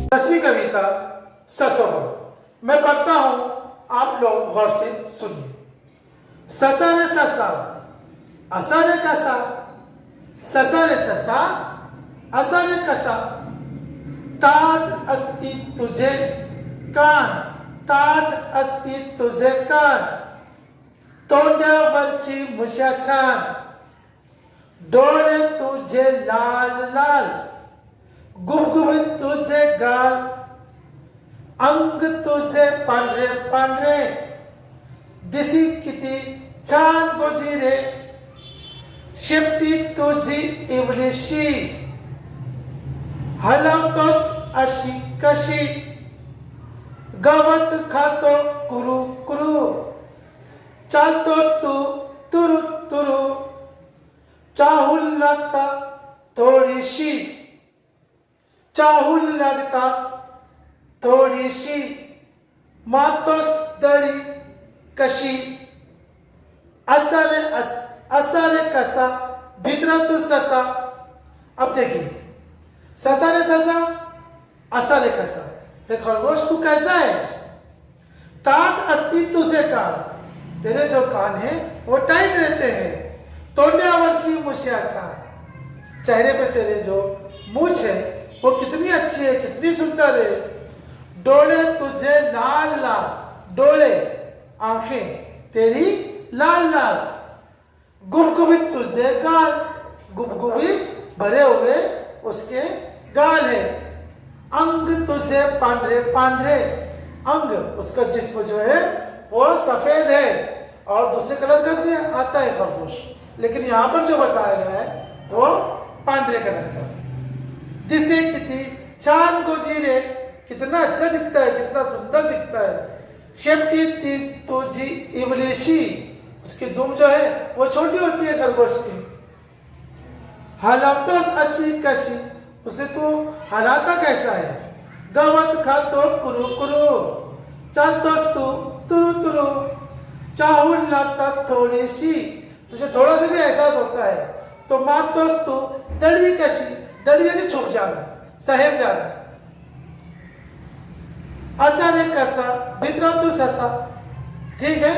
10वीं कविता ससुर। मैं पढ़ता हूं, आप लोग गौर से सुनिए। ससा रे ससा, असा रे कसा, ससा रे ससा, असा रे कसा, ताट अस्ति तुझे कान, ताट अस्ति तुझे कान, तोंडावरची मुशा छान, डोळे तुझे लाल लाल, गुबगुबीत तुझे गाल, अंग तुझे पांढरे पांढरे, दिसी किती छान गोजिरे, शेपटी तुझी इवलीशी, हलवतोस अशी कशी, गवत खातो कुरू कुरू, चालतोस तू तुरु तुरु, चाहूल लागता थोडीशी, चाहूल लागता थोडीशी, मातोस दळी कशी, असा रे कसा, भीतरा तू ससा। अब देखिए, ससा रे ससा, असा रे कसा, हे खरगोश तू कैसा है? ताट अस्ति तुझे कान, तेरे जो कान है वो टाइट रहते हैं, तोंडावरची मुछ्या छान, चेहरे पे तेरे जो मूछ है वो कितनी अच्छी है, कितनी सुंदर है, डोले तुझे लाल लाल, डोले आंखें तेरी लाल लाल, गुबगुबीत तुझे गाल, गुबगुबीत भरे हुए उसके गाल है, अंग तुझे पांढरे पांढरे, अंग उसका जिस्म जो है वो सफेद है और दूसरे कलर का भी आता है खरगोश, लेकिन यहाँ पर जो बताया गया है वो पांढरे कलर का। दिसे किती छान गोजिरे, कितना अच्छा दिखता है, कितना सुंदर दिखता है, शेपटी ती तुझी इवलीशी, उसकी दुम जो है वो छोटी होती है खरगोश की, हलवतोस अशी कशी, उसे तू हलाता कैसा है, गवत खातो कुरु कुरु, चालतोस तू तुरु तुरु, चाहूल लागता थोडीशी, तुझे थोड़ा सा भी एहसास होता है, तो मातोस तू दळी कशी, दळी यानी छुप जाना, सहम जाना, असा रे कसा, भीतरा तू ससा। ठीक है।